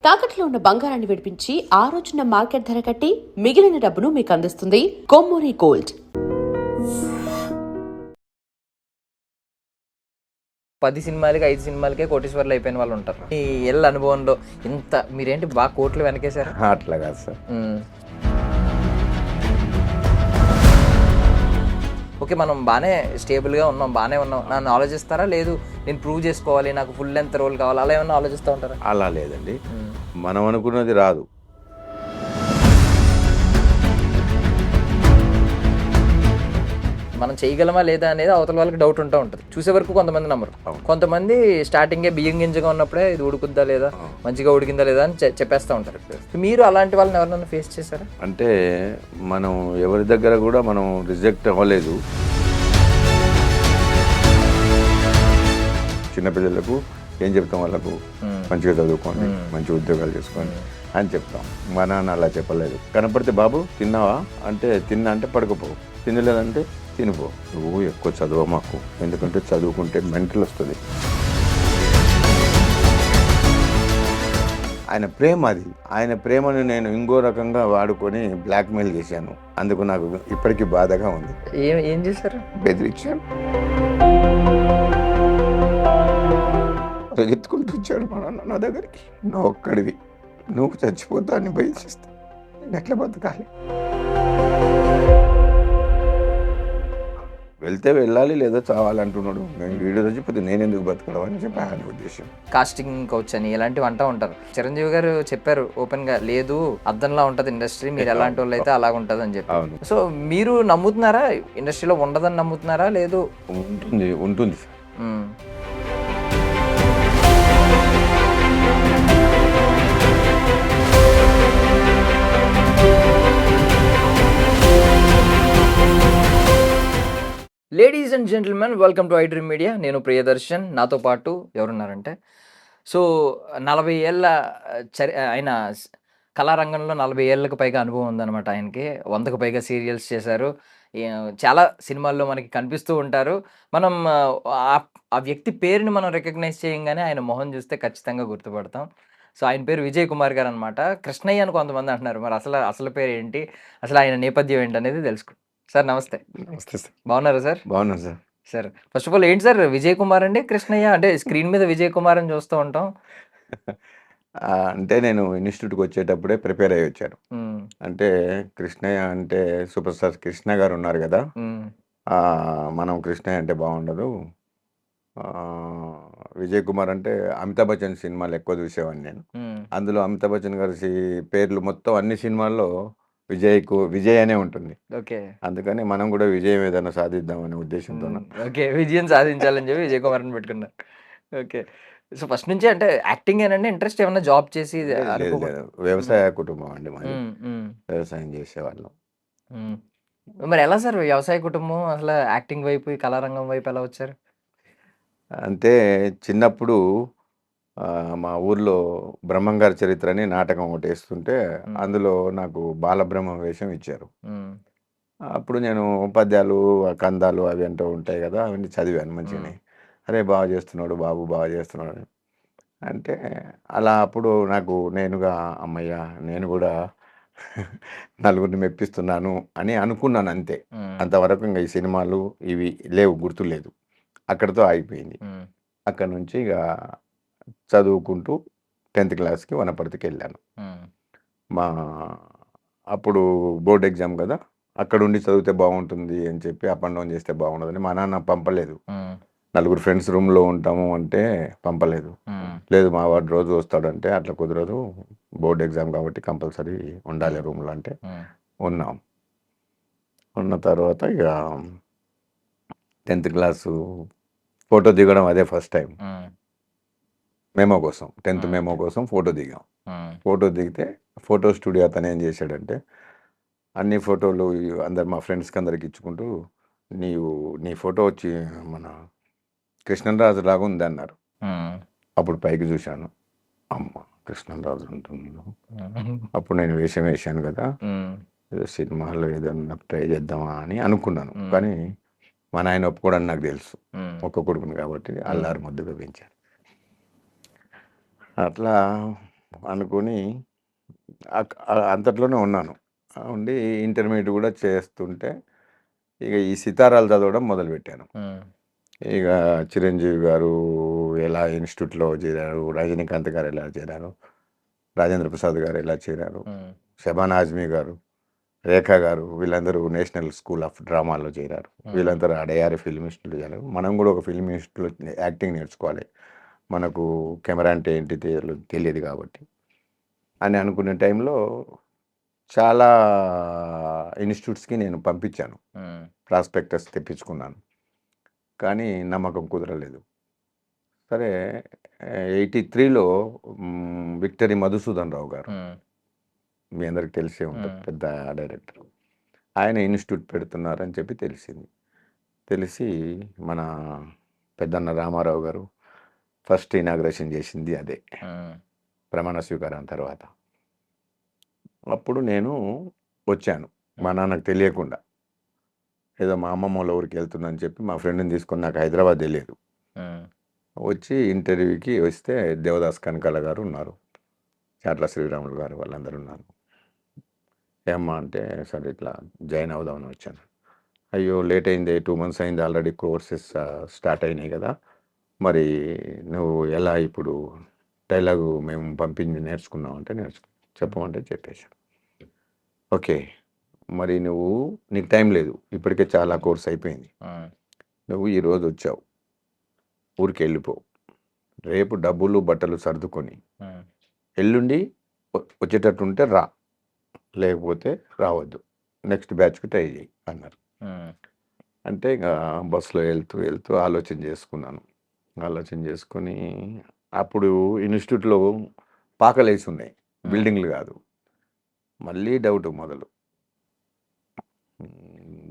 తాకట్లో ఉన్న బంగారాన్ని విడిపించి ఆ రోజున మార్కెట్ ధర కట్టి మిగిలిన డబ్బును మీకు అందిస్తుంది కొమ్మూరి గోల్డ్. 10 సినిమాలకి 5 సినిమాలకే కోటీశ్వర్లు అయిపోయిన వాళ్ళు ఉంటారు. ఈ ఏళ్ళ అనుభవంలో ఇంత మీరేంటి బాగా కోట్లు వెనకేశారు? అట్లా కాదు సార్. ఓకే, మనం బాగానే స్టేబుల్గా ఉన్నాం, బాగానే ఉన్నాం నన్ను ఆలోచిస్తారా? లేదు నేను ప్రూవ్ చేసుకోవాలి, నాకు ఫుల్ లెంత్ రోల్ కావాలి, అలా ఏమన్నా ఆలోచిస్తూ ఉంటారా? అలా లేదండి, మనం అనుకున్నది రాదు. మనం చేయగలమా లేదా అనేది అవతల వాళ్ళకి డౌట్ ఉంటుంది. చూసే వరకు కొంతమంది నమ్మరు, కొంతమంది స్టార్టింగే బియ్యం గింజగా ఉన్నప్పుడే ఇది ఉడుకుద్దా లేదా, మంచిగా ఉడికిందా లేదా అని చెప్పేస్తూ ఉంటారు. మీరు అలాంటి వాళ్ళని ఎవరినైనా ఫేస్ చేశారా? అంటే మనం ఎవరి దగ్గర కూడా మనం రిజెక్ట్ అవ్వలేదు. చిన్నపిల్లలకు ఏం చెప్తాం, వాళ్ళకు మంచిగా చదువుకోండి, మంచి ఉద్యోగాలు చేసుకోండి అని చెప్తాం. మా నాన్న అలా చెప్పలేదు. కనపడితే బాబు తిన్నావా అంటే తిన్నా, అంటే పడుకోపోవు, తినలేదంటే తినిపో, నువ్వు ఎక్కువ చదువు మాకు, ఎందుకంటే చదువుకుంటే మెంటల్ వస్తుంది. ఆయన ప్రేమ అది. ఆయన ప్రేమను నేను ఇంకో రకంగా వాడుకొని బ్లాక్మెయిల్ చేశాను. అందుకు నాకు ఇప్పటికీ బాధగా ఉంది. ఏం చేశారు? బెదిరించాను, ఎత్తుకుంటూ వచ్చాడు మా నాన్న నా దగ్గరికి. నువ్వు ఒక్కడివి, నువ్వు చచ్చిపోతా అని భయసిస్తా, నేను ఎట్లా బతకాలి? వెళ్తే వెళ్ళాలి, లేదా చావాలంటున్నాడు. నేను వీడియో చచ్చిపోతే నేను ఎందుకు బతకడం అని చెప్పి ఆయన ఉద్దేశం. కాస్టింగ్ కోచ్ అని ఇలాంటివి అంటూ ఉంటారు. చిరంజీవి గారు చెప్పారు ఓపెన్ గా, లేదు అద్దంలా ఉంటది ఇండస్ట్రీ, మీరు ఎలాంటి వాళ్ళు అయితే అలాగ ఉంటుంది అని చెప్పి. అవును. సో మీరు నమ్ముతున్నారా ఇండస్ట్రీలో ఉండదని నమ్ముతున్నారా? లేదు ఉంటుంది sir. Ladies and gentlemen, welcome to iDream media. నేను ప్రియదర్శన్, నాతో పాటు ఎవరున్నారంటే, సో 40 ఏళ్ళ ఆయన కళారంగంలో 40 ఏళ్ళకు పైగా అనుభవం ఉందన్నమాట ఆయనకి. 100కు పైగా సీరియల్స్ చేశారు, చాలా సినిమాల్లో మనకి కనిపిస్తూ ఉంటారు. మనం ఆ వ్యక్తి పేరుని మనం రికగ్నైజ్ చేయంగానే ఆయన మొహం చూస్తే ఖచ్చితంగా గుర్తుపడతాం. సో ఆయన పేరు విజయ్ కుమార్ గారు అనమాట. కృష్ణయ్య అని కొంతమంది అంటున్నారు, మరి అసలు పేరు ఏంటి, అసలు ఆయన నేపథ్యం ఏంటి అనేది తెలుసుకుంటాం. సార్ నమస్తే. నమస్తే సార్. బాగున్నారా సార్? బాగున్నాను sir. Sir first of all ఏంటి సార్ విజయ్ కుమార్ అండి, కృష్ణయ్య అంటే స్క్రీన్ మీద విజయ్ కుమార్ అని చూస్తూ ఉంటాం. అంటే నేను ఇన్స్టిట్యూట్కి వచ్చేటప్పుడే ప్రిపేర్ అయ్యి వచ్చాను. అంటే కృష్ణయ్య అంటే సూపర్ స్టార్ కృష్ణ గారు ఉన్నారు కదా, మనం కృష్ణయ్య అంటే బాగుండదు. విజయ్ కుమార్ అంటే అమితాబ్ బచ్చన్ సినిమాలు ఎక్కువ చూసేవాడిని నేను. అందులో అమితాబ్ బచ్చన్ గారి పేర్లు మొత్తం అన్ని సినిమాల్లో విజయ్ అనే ఉంటుంది. ఓకే, అందుకని మనం కూడా విజయం ఏదైనా సాధిద్దామనే ఉద్దేశంతో ఓకే విజయం సాధించాలని చెప్పి విజయ్ కుమార్ అని పెట్టుకున్నారు. ఓకే, సో ఫస్ట్ నుంచి అంటే యాక్టింగ్ ఏనండి ఇంట్రెస్ట్, ఏమన్నా జాబ్ చేసి? వ్యవసాయ కుటుంబం అండి మాది, వ్యవసాయం చేసేవాళ్ళం. మరి ఎలా సార్ వ్యవసాయ కుటుంబం, అసలు యాక్టింగ్ వైపు, కళారంగం వైపు ఎలా వచ్చారు? అంటే చిన్నప్పుడు మా ఊర్లో బ్రహ్మంగారి చరిత్ర అని నాటకం ఒకటి వేస్తుంటే అందులో నాకు బాలబ్రహ్మ వేషం ఇచ్చారు. అప్పుడు నేను పద్యాలు, కందాలు అవి అంటూ ఉంటాయి కదా, అవన్నీ చదివాను మంచిగానే. అరే బాగా చేస్తున్నాడు బాబు, బాగా చేస్తున్నాడు అని. అంటే అలా అప్పుడు నాకు నేనుగా అమ్మయ్య నేను కూడా నలుగురిని మెప్పిస్తున్నాను అని అనుకున్నాను, అంతే. అంతవరకు ఇంకా ఈ సినిమాలు ఇవి లేవు, గుర్తులేదు. అక్కడితో ఆగిపోయింది. అక్కడ నుంచి ఇక చదువుకుంటూ 10th క్లాస్కి వనపర్తికి వెళ్ళాను. అప్పుడు బోర్డ్ ఎగ్జామ్ కదా, అక్కడ ఉండి చదివితే బాగుంటుంది అని చెప్పి, అప్ అండ్ డౌన్ చేస్తే బాగుండదని మా నాన్న పంపలేదు. నలుగురు ఫ్రెండ్స్ రూమ్లో ఉంటాము అంటే పంపలేదు. లేదు మా వాడు రోజు వస్తాడంటే అట్లా కుదరదు, బోర్డ్ ఎగ్జామ్ కాబట్టి కంపల్సరీ ఉండాలి రూమ్లో అంటే ఉన్నాం. ఉన్న తర్వాత ఇక 10th క్లాసు ఫోటో దిగడం అదే ఫస్ట్ టైం. మెమో కోసం, 10th మెమో కోసం ఫోటో దిగాం. ఫోటో దిగితే ఫోటో స్టూడియో అతను ఏం చేశాడంటే, అన్ని ఫోటోలు అందరు మా ఫ్రెండ్స్కి అందరికి ఇచ్చుకుంటూ, నీ ఫోటో వచ్చి మన కృష్ణరాజు లాగా ఉంది అన్నారు. అప్పుడు పైకి చూశాను, అమ్మ కృష్ణరాజు ఉంటున్నాను. అప్పుడు నేను వేషం వేశాను కదా, ఏదో సినిమాలో ఏదన్నా ట్రై చేద్దామా అని అనుకున్నాను. కానీ మా నాయన ఒప్పుకోవడానికి నాకు తెలుసు, ఒక్క కొడుకుని కాబట్టి అల్లారు ముద్దుగా పెంచారు. అట్లా అనుకుని అంతట్లోనే ఉన్నాను. ఉండి ఇంటర్మీడియట్ కూడా చేస్తుంటే ఇక ఈ సితారాలు చదవడం మొదలుపెట్టాను. ఇక చిరంజీవి గారు ఎలా ఇన్స్టిట్యూట్లో చేరారు, రజనీకాంత్ గారు ఎలా చేరారు, రాజేంద్ర ప్రసాద్ గారు ఎలా చేరారు, షబానా ఆజ్మీ గారు, రేఖ గారు వీళ్ళందరూ నేషనల్ స్కూల్ ఆఫ్ డ్రామాలో చేరారు. వీళ్ళందరూ అడయారి ఫిల్మ్ ఇన్స్టిట్యూట్లో చేరారు. మనం కూడా ఒక ఫిల్మ్ ఇన్స్టిట్యూట్లో యాక్టింగ్ నేర్చుకోవాలి, మనకు కెమెరా అంటే ఏంటి తెలియదు కాబట్టి అని అనుకునే టైంలో చాలా ఇన్స్టిట్యూట్స్కి నేను పంపించాను, ప్రాస్పెక్టస్ తెప్పించుకున్నాను, కానీ నమ్మకం కుదరలేదు. సరే 83లో విక్టరీ మధుసూదన్ రావు గారు, మీ అందరికి తెలిసే ఉంటుంది, పెద్ద డైరెక్టర్, ఆయన ఇన్స్టిట్యూట్ పెడుతున్నారని చెప్పి తెలిసి మన పెద్దన్న రామారావు గారు ఫస్ట్ ఇనాగ్రేషన్ చేసింది అదే, ప్రమాణ స్వీకారం తర్వాత. అప్పుడు నేను వచ్చాను, మా నాన్నకు తెలియకుండా, ఏదో మా అమ్మమ్మ వాళ్ళ ఊరికి వెళ్తుందని చెప్పి మా ఫ్రెండ్ని తీసుకొని, నాకు హైదరాబాద్ తెలియదు, వచ్చి ఇంటర్వ్యూకి వస్తే దేవదాస్ కనకాల గారు ఉన్నారు, చాట్ల శ్రీరాములు గారు వాళ్ళందరూ ఉన్నారు. ఏమ్మా అంటే సరే ఇట్లా జాయిన్ అవుదామని వచ్చాను. అయ్యో లేట్ అయింది, 2 months అయింది, ఆల్రెడీ కోర్సెస్ స్టార్ట్ అయినాయి కదా, మరి నువ్వు ఎలా ఇప్పుడు డైలాగు మేము పంపించి నేర్చుకున్నావు అంటే చెప్పమంటే చెప్పేశాను. ఓకే, మరి నీకు టైం లేదు, ఇప్పటికే చాలా కోర్స్ అయిపోయింది, నువ్వు ఈరోజు వచ్చావు, ఊరికి వెళ్ళిపో, రేపు డబ్బులు బట్టలు సర్దుకొని ఎల్లుండి వచ్చేటట్టు ఉంటే రా, లేకపోతే రావద్దు, నెక్స్ట్ బ్యాచ్కి ట్రై చేయి అన్నారు. అంటే ఇక బస్సులో వెళ్తూ ఆలోచన చేసుకుని అప్పుడు ఇన్స్టిట్యూట్లో పాకలేసి ఉన్నాయి, బిల్డింగ్లు కాదు. మళ్ళీ డౌట్ మొదలు,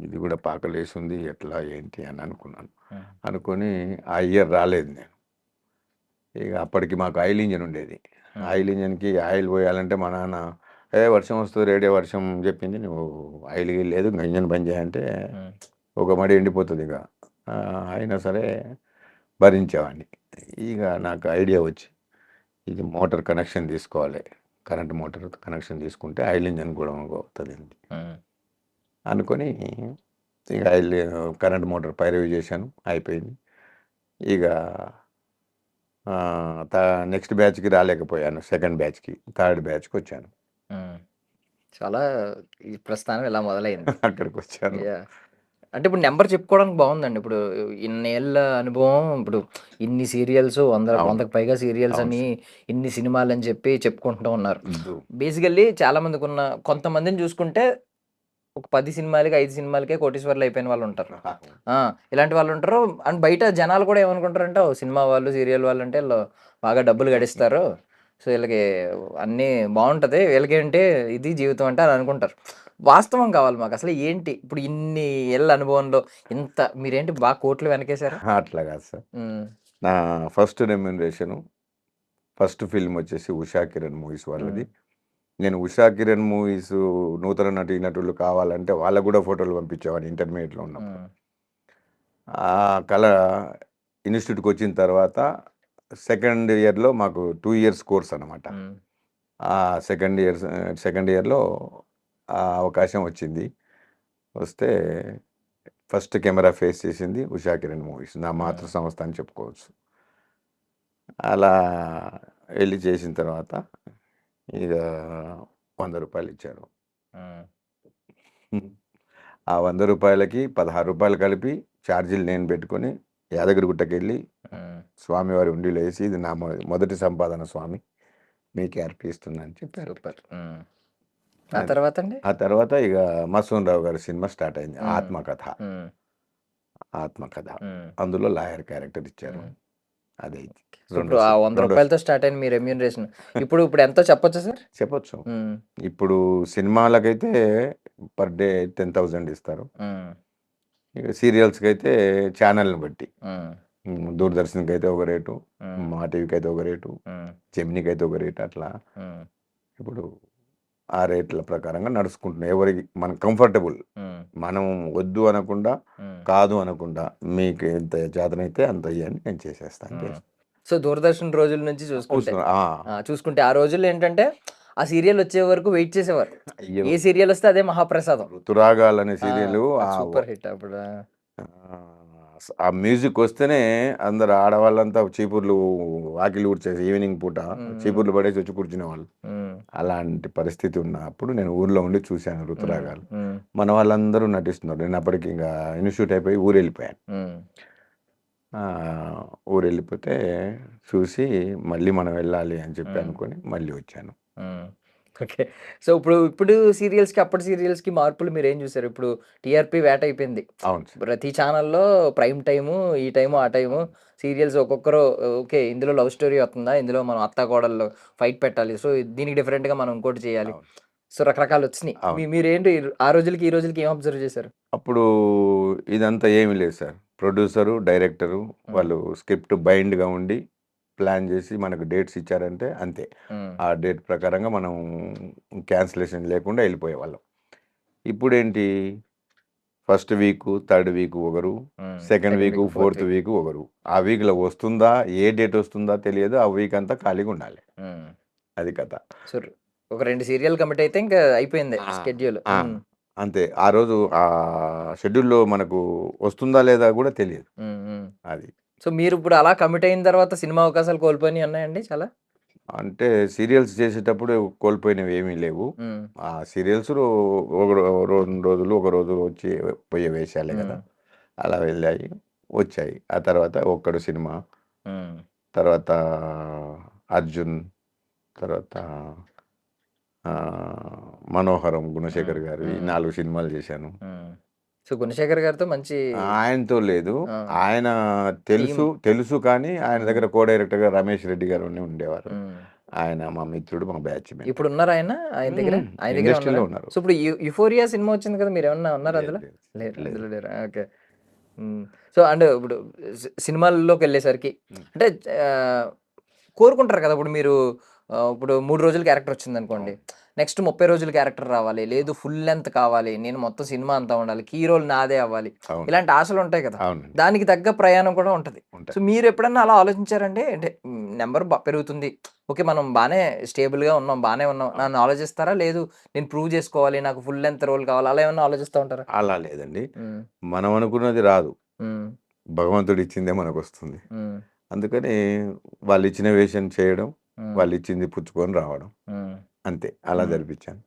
ఇది కూడా పాకలేసి ఉంది, ఎట్లా ఏంటి అని అనుకొని ఆ ఇయర్ రాలేదు నేను. ఇక అప్పటికి మాకు ఆయిల్ ఇంజన్ ఉండేది, ఆయిల్ ఇంజన్కి ఆయిల్ పోయాలంటే మా నాన్న వర్షం వస్తుంది, రేడియో వర్షం చెప్పింది, నువ్వు ఆయిల్ లేదు, ఇంజన్ బంద్ చేయంటే ఒక మడి ఎండిపోతుంది. ఇక అయినా సరే భరించేవాడిని. ఇక నాకు ఐడియా వచ్చి ఇది మోటార్ కనెక్షన్ తీసుకోవాలి, కరెంట్ మోటార్ కనెక్షన్ తీసుకుంటే ఆయిల్ ఇంజన్ కూడా అవుతుంది అనుకొని ఇక కరెంట్ మోటార్ పైరవి చేశాను, అయిపోయింది. ఇక నెక్స్ట్ బ్యాచ్కి రాలేకపోయాను, సెకండ్ బ్యాచ్కి, థర్డ్ బ్యాచ్కి వచ్చాను. చాలా ఈ ప్రస్థానం ఇలా మొదలైంది. అక్కడికి వచ్చాను. అంటే ఇప్పుడు నెంబర్ చెప్పుకోవడానికి బాగుందండి. ఇప్పుడు ఇన్నేళ్ళ అనుభవం, ఇప్పుడు ఇన్ని సీరియల్స్, 100కు పైగా సీరియల్స్ అని, ఇన్ని సినిమాలు అని చెప్పి చెప్పుకుంటూ ఉన్నారు. బేసికల్లీ చాలా మందికి ఉన్న, కొంతమందిని చూసుకుంటే ఒక 10 సినిమాలకి 5 సినిమాలకే కోటీశ్వర్లు అయిపోయిన వాళ్ళు ఉంటారు, ఇలాంటి వాళ్ళు ఉంటారు. అండ్ బయట జనాలు కూడా ఏమనుకుంటారంటే, సినిమా వాళ్ళు, సీరియల్ వాళ్ళు అంటే వీళ్ళు బాగా డబ్బులు గడిస్తారు, సో వీళ్ళకి అన్నీ బాగుంటుంది, వీళ్ళకి ఏంటి ఇది జీవితం అంటే అని అనుకుంటారు. వాస్తవం కావాలి మాకు, అసలు ఏంటి ఇప్పుడు ఇన్ని ఏళ్ళ అనుభవంలో ఇంత మీరేంటి బాగా కోట్లు వెనకేశారు? అట్లా కాదు సార్, నా ఫస్ట్ రెమ్యూనరేషను, ఫస్ట్ ఫిల్మ్ వచ్చేసి ఉషా కిరణ్ మూవీస్ వాళ్ళది. నేను ఉషా కిరణ్ మూవీస్ నూతన నటులు కావాలంటే వాళ్ళకు కూడా ఫోటోలు పంపించేవాడిని ఇంటర్మీడియట్లో ఉన్నప్పుడు. ఆ కళ ఇన్స్టిట్యూట్కి వచ్చిన తర్వాత సెకండ్ ఇయర్లో మాకు 2 years కోర్స్ అనమాట. ఆ సెకండ్ ఇయర్లో ఆ అవకాశం వచ్చింది. వస్తే ఫస్ట్ కెమెరా ఫేస్ చేసింది ఉషా కిరణ్ మూవీస్, నా మాతృ సంస్థ అని చెప్పుకోవచ్చు. అలా వెళ్ళి చేసిన తర్వాత ఇక 100 రూపాయలు ఇచ్చారు. ఆ 100 రూపాయలకి 16 రూపాయలు కలిపి ఛార్జీలు నేను పెట్టుకొని యాదగిరిగుట్టకి వెళ్ళి స్వామివారి ఉండిలో వేసి, ఇది నా మొదటి సంపాదన స్వామి, మీకు అర్పిస్తుందని చెప్పారు. ఆ తర్వాత ఇక మసూన్ రావు గారి సినిమా స్టార్ట్ అయింది, ఆత్మకథ. అందులో లాయర్ క్యారెక్టర్ ఇచ్చారు. అదే ఇప్పుడు ఆ 100 రూపాయలతో స్టార్ట్ అయిన మీ రెమ్యూనరేషన్ ఇప్పుడు ఎంతో చెప్పొచ్చు సార్? చెప్పొచ్చు. ఇప్పుడు సినిమాలకైతే పర్ డే 10,000 ఇస్తారు. ఇక సీరియల్స్కి అయితే ఛానల్ని బట్టి, దూరదర్శన్కి అయితే ఒక రేటు, మా టీవీకి అయితే ఒక రేటు, జెమినీకి అయితే ఒక రేటు, అట్లా ఇప్పుడు ఆ రేట్ల ప్రకారంగా నడుచుకుంటున్నాయి. ఎవరికి మనం కంఫర్టబుల్, మనం వద్దు అనకుండా, కాదు అనకుండా, మీకు ఎంత జాతనైతే అంత ఇవ్వని నేను చేసేస్తాను. సో దూరదర్శన్ రోజుల నుంచి చూసుకుంటే చూస్తున్నా. చూసుకుంటే ఆ రోజుల్లో ఏంటంటే ఆ సీరియల్ వచ్చే వరకు వెయిట్ చేసేవారు. అయ్యో! ఏ సీరియల్ వస్తే అదే మహాప్రసాదం. ఋతురాగాలు అనే సీరియల్ సూపర్ హిట్ అప్పుడు. ఆ మ్యూజిక్ వస్తేనే అందరు ఆడవాళ్ళంతా చీపుర్లు వాకిలి ఊడ్చేసి ఈవినింగ్ పూట చీపుర్లు పడేసి వచ్చి కూర్చునేవాళ్ళు. అలాంటి పరిస్థితి ఉన్నప్పుడు నేను ఊర్లో ఉండి చూశాను ఋతురాగాలు. మన వాళ్ళందరూ నటిస్తున్నారు. నేను అప్పటికి ఇంకా ఇన్స్టిట్యూట్ అయిపోయి ఊరు వెళ్ళిపోయాను. ఊరు వెళ్ళిపోతే చూసి మళ్ళీ మనం వెళ్ళాలి అని చెప్పి అనుకొని మళ్ళీ వచ్చాను. ఓకే. సో ఇప్పుడు సీరియల్స్కి అప్పటి సీరియల్స్కి మార్పులు మీరు ఏం చూసారు? ఇప్పుడు టీఆర్పీ వేట అయిపోయింది. అవును సార్. ప్రతి ఛానల్లో ప్రైమ్ టైము, ఈ టైము, ఆ టైము సీరియల్స్ ఒక్కొక్కరు ఓకే. ఇందులో లవ్ స్టోరీ వస్తుందా? ఇందులో మనం అత్త కోడళ్ళు ఫైట్ పెట్టాలి. సో దీనికి డిఫరెంట్‌గా మనం ఇంకోటి చేయాలి. అవును. సో రకరకాలు వచ్చినాయి. అవును. మీరేంటి ఆ రోజులకి, ఈ రోజులకి ఏం అబ్జర్వ్ చేశారు? అప్పుడు ఇదంతా ఏమీ లేదు సార్. ప్రొడ్యూసరు, డైరెక్టరు వాళ్ళు స్క్రిప్ట్ బైండ్‌గా ఉండి ప్లాన్ చేసి మనకు డేట్స్ ఇచ్చారంటే అంతే. ఆ డేట్ ప్రకారంగా మనం క్యాన్సిలేషన్ లేకుండా వెళ్ళిపోయేవాళ్ళం. ఇప్పుడేంటి ఫస్ట్ వీకు, థర్డ్ వీకు ఒకరు, సెకండ్ వీకు, ఫోర్త్ వీకు ఒకరు. ఆ వీక్‌లో వస్తుందా? ఏ డేట్ వస్తుందా తెలియదు. ఆ వీక్ అంతా ఖాళీగా ఉండాలి. అది కథ. సో ఒక 2 సీరియల్ కమిట్ అయితే ఇంకా అయిపోయింది షెడ్యూల్. అంతే. ఆ రోజు ఆ షెడ్యూల్‌లో మనకు వస్తుందా లేదా కూడా తెలియదు. అది. సో మీరు ఇప్పుడు అలా కమిట్ అయిన తర్వాత సినిమా అవకాశాలు కోల్పోయినయి ఉన్నాయండి చాలా? అంటే సీరియల్స్ చేసేటప్పుడు కోల్పోయినవి ఏమీ లేవు. ఆ సీరియల్స్ ఒక 2 రోజులు, ఒక రోజు వచ్చి పోయే వేషాలే కదా! అలా వెళ్ళాయి, వచ్చాయి. ఆ తర్వాత 'ఒక్కడు' సినిమా, తర్వాత 'అర్జున్', తర్వాత 'మనోహరం' గుణశేఖర్ గారివి 4 సినిమాలు చేశాను. సో గుణశేఖర్ గారితో మంచి ఆయనతో లేదు. ఆయన తెలుసు కానీ ఆయన దగ్గర కో డైరెక్టర్‌గా రమేష్ రెడ్డి గారు ఉండేవారు. ఆయన మా మిత్రుడు, మా బ్యాచ్‌మేట్. ఇప్పుడు ఉన్నారా ఆయన? ఆయన దగ్గర? ఆయన దగ్గర ఇండస్ట్రీలో ఉన్నారు. సో ఇప్పుడు 'యుఫోరియా' సినిమా వచ్చింది కదా! మీరేమన్నా ఉన్నారా అందులో? లేదు. లేరు. అందులో లేరా? ఓకే. సో అంటే ఇప్పుడు సినిమాల్లోకెళ్ళేసరికి అంటే కోరుకుంటారు కదా! ఇప్పుడు మీరు ఇప్పుడు 3 రోజుల క్యారెక్టర్ వచ్చిందనుకోండి. నెక్స్ట్ 30 రోజుల క్యారెక్టర్ రావాలి. లేదు ఫుల్ లెంగ్త్ కావాలి. నేను మొత్తం సినిమా అంతా ఉండాలి. కీ రోల్ నాదే అవ్వాలి. ఇలాంటి ఆశలు ఉంటాయి కదా! అవునండి. దానికి తగ్గ ప్రయాణం కూడా ఉంటది. ఉంటాయి. సో మీరు ఎప్పుడన్నా అలా ఆలోచించారండి? అంటే నంబర్ పెరుగుతుంది. ఓకే. మనం బానే స్టేబుల్‌గా ఉన్నాం. బానే ఉన్నాం. నన్ను ఆలోచిస్తారా? లేదు నేను ప్రూవ్ చేసుకోవాలి. నాకు ఫుల్ లెంగ్త్ రోల్ కావాలి. అలా ఏమన్నా ఆలోచిస్తా ఉంటారా? అలా లేదండి. మనం అనుకున్నది రాదు. భగవంతుడు ఇచ్చిందే మనకొస్తుంది. అందుకని వాళ్ళు ఇచ్చిన వేషం చేయడం, వాళ్ళు ఇచ్చింది పుచ్చుకొని రావడం. అంతే. అలా జరిపించాను.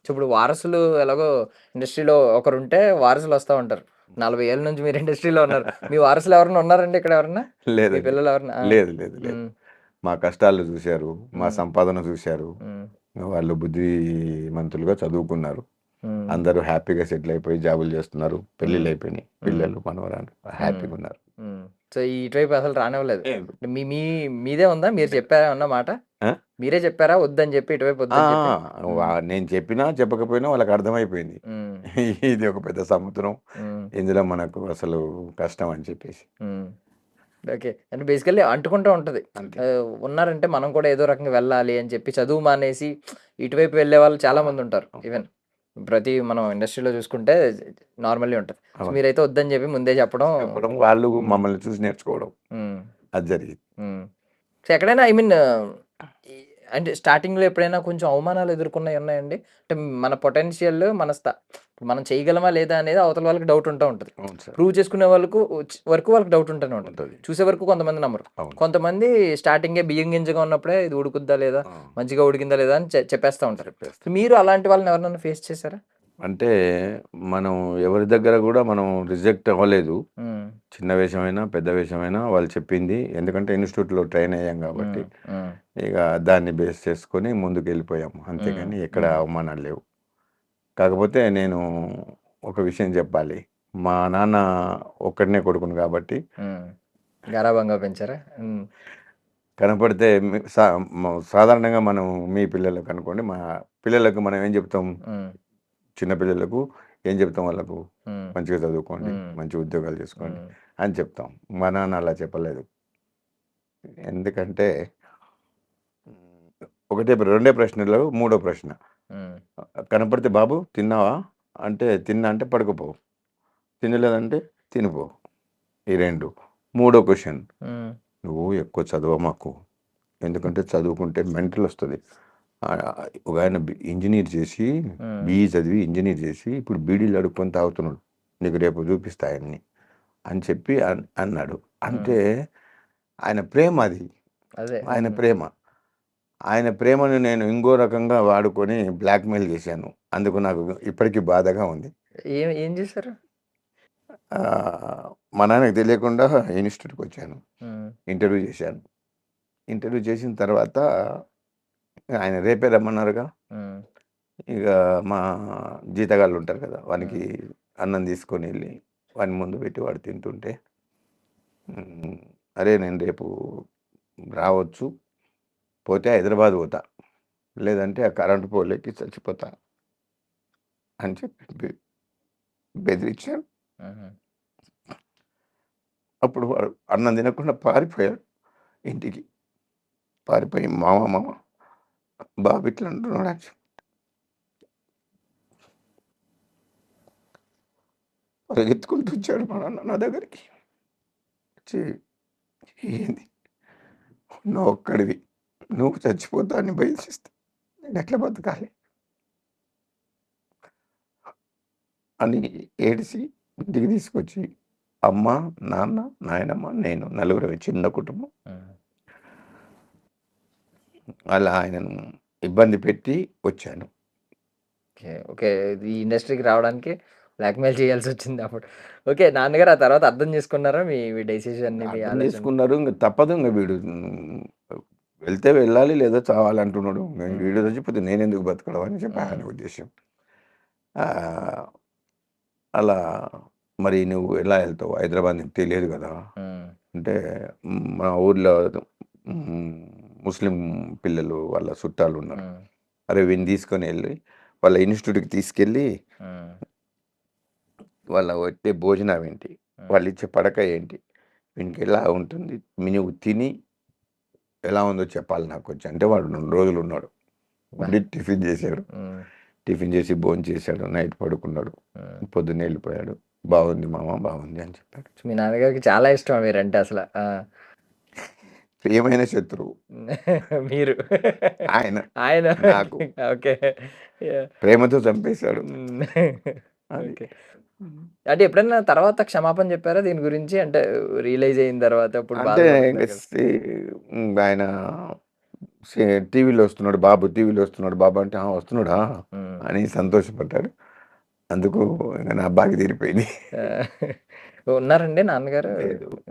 సో ఇప్పుడు వారసులు ఎలాగో ఇండస్ట్రీలో ఒకరుంటే వారసులు వస్తా ఉంటారు. 40 ఏళ్ల నుంచి మీరు ఇండస్ట్రీలో ఉన్నారు. మీ వారసులు ఎవరైనా ఉన్నారండి ఇక్కడ ఎవరన్నా? మీ లేదండి. పిల్లలు ఎవరన్నా? లేదు. మా కష్టాలు చూశారు. మా సంపాదన చూశారు. వాళ్ళు బుద్ధిమంతులుగా చదువుకున్నారు. అందరూ హ్యాపీగా సెటిల్ అయిపోయి జాబులు చేస్తున్నారు. పెళ్ళిళ్ళు అయిపోయినాయి. పిల్లలు, మనవరాలు హ్యాపీగా ఉన్నారు. సో ఇటువైపు అసలు రానివ్వలేదు. మీదే ఉందా? మీరు చెప్పారా ఏమన్నా మాట? మీరే చెప్పారా వద్దని చెప్పి ఇటువైపు వద్దని చెప్పి? నేను చెప్పినా చెప్పకపోయినా వాళ్ళకి అర్థమైపోయింది. ఇది ఒక పెద్ద సముద్రం. ఇందులో మనకు అసలు కష్టం అని చెప్పేసి. ఓకే. అంటే బేసికల్లీ అంటుకుంటూ ఉంటది. ఉన్నారంటే మనం కూడా ఏదో రకంగా వెళ్ళాలి అని చెప్పి చదువు మానేసి ఇటువైపు వెళ్ళే వాళ్ళు చాలా మంది ఉంటారు. ఈవెన్ మనం ఇండస్ట్రీలో చూసుకుంటే నార్మల్లీ ఉంటది. సో మీరైతే వద్దని చెప్పి ముందే చెప్పడం. వాళ్ళు మమ్మల్ని చూసి నేర్చుకోవడం అది జరిగింది. సో ఎక్కడైనా ఐ మీన్ అంటే స్టార్టింగ్‌లో ఎప్పుడైనా కొంచెం అవమానాలు ఎదుర్కొన్నయి ఉన్నాయండి? అంటే మన పొటెన్షియల్ మనం చేయగలమా లేదా అనేది అవతల వాళ్ళకి డౌట్ ఉంటూ ఉంటది. అవును సార్. ప్రూవ్ చేసుకునే వరకు వాళ్ళకి డౌట్ ఉంటూనే ఉంటది. చూసే వరకు కొంతమంది నమ్మరు. కొంతమంది స్టార్టింగే బియ్యం గింజగా ఉన్నప్పుడే ఇది ఉడుకుద్దా లేదా, మంచిగా ఉడికిందా లేదా అని చెప్పేస్తా ఉంటారు. మీరు అలాంటి వాళ్ళని ఎవరినైనా ఫేస్ చేశారా? అంటే మనం ఎవరి దగ్గర కూడా మనం రిజెక్ట్ అవ్వలేదు. చిన్న వేషమైనా, పెద్ద వేషమైనా వాళ్ళు చెప్పింది. ఎందుకంటే ఇన్‌స్టిట్యూట్‌లో ట్రైన్ అయ్యాం కాబట్టి ఇక దాన్ని బేస్ చేసుకొని ముందుకు వెళ్ళిపోయాము. అంతేగాని ఎక్కడ అవమానాలు లేవు. కాకపోతే నేను ఒక విషయం చెప్పాలి. మా నాన్న ఒక్కడినే కొడుకును కాబట్టి గారాబంగా పెంచారా? కనపడితే సాధారణంగా మనం మీ పిల్లలకు అనుకోండి, మా పిల్లలకు మనం ఏం చెప్తాం? చిన్న పిల్లలకు ఏం చెప్తాం వాళ్ళకు? మంచిగా చదువుకోండి, మంచి ఉద్యోగాలు చేసుకోండి అని చెప్తాం. మా నాన్న అలా చెప్పలేదు. ఎందుకంటే రెండే ప్రశ్నలు, మూడో ప్రశ్న కనపడితే బాబు తిన్నావా అంటే తిన్నా అంటే పడుకోపో, తినలేదంటే తినిపో. ఈ 2. మూడో క్వశ్చన్ నువ్వు ఎక్కువ చదవమాకు, ఎందుకంటే చదువుకుంటే మెంటల్ వస్తుంది. ఒక ఆయన ఇంజనీర్ చేసి బీఈ చదివి ఇంజనీర్ చేసి ఇప్పుడు బీడీలు అడుక్కొని తాగుతున్నాడు, నీకు రేపు చూపిస్తా ఆయన్ని అని చెప్పి అన్నాడు. అంటే ఆయన ప్రేమ అది, అదే ఆయన ప్రేమ. ఆయన ప్రేమను నేను ఇంకో రకంగా వాడుకొని బ్లాక్మెయిల్ చేశాను. అందుకు నాకు ఇప్పటికీ బాధగా ఉంది. ఏం చేశారు? మా నాన్నకి తెలియకుండా ఇన్స్టిట్యూట్కి వచ్చాను, ఇంటర్వ్యూ చేశాను. ఇంటర్వ్యూ చేసిన తర్వాత ఆయన రేపే రమ్మన్నారుగా. ఇక మా జీతగాళ్ళు ఉంటారు కదా, వానికి అన్నం తీసుకొని వెళ్ళి వాని ముందు పెట్టి వాడు తింటుంటే, అరే నేను రేపు రావచ్చు, పోతే హైదరాబాద్ పోతా, లేదంటే ఆ కరెంటు పోలేకి చచ్చిపోతా అని చెప్పి బెదిరించాడు. అప్పుడు వాడు అన్నం తినకుండా పారిపోయాడు ఇంటికి. పారిపోయి మామ బాబు ఇట్లా అంటున్నాడు అని చెప్పి పరిగెత్తుకుంటూ వచ్చాడు మా నాన్న నా దగ్గరికి. వచ్చి, ఏంది నువ్వు ఒక్కడివి, నువ్వు చచ్చిపోతా అని బయలుస్తే నేను ఎట్లా బతకాలి అని ఏడిసి ఇంటికి తీసుకొచ్చి అమ్మ, నాన్న, నాయనమ్మ, నేను నలుగురు, చిన్న కుటుంబం, అలా ఆయనను ఇబ్బంది పెట్టి వచ్చాను. ఓకే. ఈ ఇండస్ట్రీకి రావడానికి బ్లాక్మెయిల్ చేయాల్సి వచ్చింది అప్పుడు. ఓకే. నాన్నగారు ఆ తర్వాత అర్థం చేసుకున్నారా మీ డెసిషన్ని, మీ అర్థం ఆలోచన? చేసుకున్నారు. ఇంక తప్పదు, ఇంక వీడు వెళ్తే వెళ్ళాలి, లేదా చావాలంటున్నాడు. వీడు చచ్చిపోతే నేనెందుకు బతకడం అని చెప్పి ఆయన ఉద్దేశం. అలా మరి నువ్వు ఎలా వెళ్తావు హైదరాబాద్, నీకు తెలియదు కదా అంటే, మా ఊర్లో ముస్లిం పిల్లలు వాళ్ళ చుట్టాలు ఉన్నారు. అరే వీడిని తీసుకొని వెళ్ళి వాళ్ళ ఇన్స్టిట్యూట్కి తీసుకెళ్ళి వాళ్ళ వచ్చే భోజనం ఏంటి, వాళ్ళు ఇచ్చే పడక ఏంటి, వీనికి ఎలా ఉంటుంది, నువ్వు తిని ఎలా ఉందో చెప్పాలి నాకు వచ్చి అంటే. వాడు 2 రోజులు ఉన్నాడు, ఉండి టిఫిన్ చేశాడు, టిఫిన్ చేసి భోజనం చేశాడు, నైట్ పడుకున్నాడు, పొద్దున్నే వెళ్ళిపోయాడు. బాగుంది మామ, బాగుంది అని చెప్పాడు. మీ నాన్నగారికి చాలా ఇష్టం మీరంటే అసలు. ప్రియమైన శత్రువు మీరు ఆయన ఆయన నాకు. ఓకే. ప్రేమతో చంపేశాడు. ఓకే. అంటే ఎప్పుడైనా తర్వాత క్షమాపణ చెప్పారా దీని గురించి? అంటే రియలైజ్ అయిన తర్వాత ఇప్పుడు అంటే ఆయన టీవీలో వస్తున్నాడు బాబు, టీవీలో వస్తున్నాడు బాబు అంటే వస్తున్నాడా అని సంతోషపడ్డాడు. అందుకు ఇంకా నా బాగా తీరిపోయింది. ఉన్నారండి నాన్నగారు?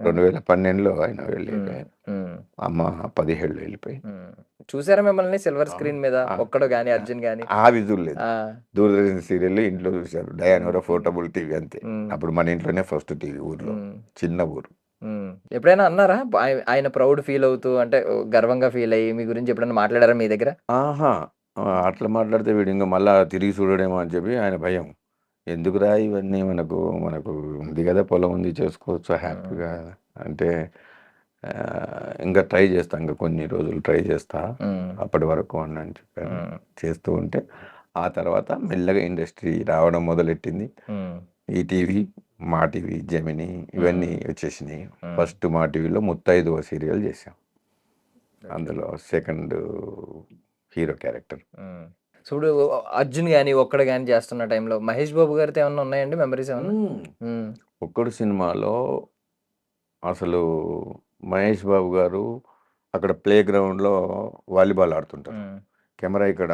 2012లో ఆయన వెళ్ళిపోయారు. అమ్మ 17లో వెళ్ళిపోయి. చూసారా మిమ్మల్ని సిల్వర్ స్క్రీన్ మీద ఒక్కడు గానీ, అర్జున్ గానీ? ఆ విజులు లేదు. దూరదర్శన్ సీరియల్ ఇంట్లో చూశారు, డయానోరా పోర్టబుల్ టీవీ అంతే. అప్పుడు మన ఇంట్లోనే ఫస్ట్ టీవీ ఊర్లో, చిన్న ఊరు. ఎప్పుడైనా అన్నారా ఆయన ప్రౌడ్ ఫీల్ అవుతూ, అంటే గర్వంగా ఫీల్ అయ్యి మీ గురించి ఎప్పుడైనా మాట్లాడారా మీ దగ్గర? అట్లా మాట్లాడితే వీడు ఇంకా మళ్ళా తిరిగి చూడడేమో అని చెప్పి ఆయన భయం. ఎందుకురా ఇవన్నీ, మనకు మనకు ఉంది కదా, పొలం ఉంది, చేసుకోవచ్చు హ్యాపీగా అంటే. ఇంకా ట్రై చేస్తా, ఇంకా కొన్ని రోజులు ట్రై చేస్తా, అప్పటి వరకు అని చెప్పాను. చేస్తూ ఉంటే ఆ తర్వాత మెల్లగా ఇండస్ట్రీ రావడం మొదలెట్టింది. ఈటీవీ, మా టీవీ, జెమిని ఇవన్నీ వచ్చేసినాయి. ఫస్ట్ మా టీవీలో ముత్తైదువ సీరియల్ చేసాం, అందులో సెకండ్ హీరో క్యారెక్టర్. చూడు అర్జున్ గానీ, ఒక్కడు గానీ చేస్తున్న టైంలో మహేష్ బాబు గారితో ఏమన్నా ఉన్నాయండి మెమరీస్ ఏమన్నా? ఒక్కడు సినిమాలో అసలు మహేష్ బాబు గారు అక్కడ ప్లే గ్రౌండ్లో వాలీబాల్ ఆడుతుంటారు. కెమెరా ఇక్కడ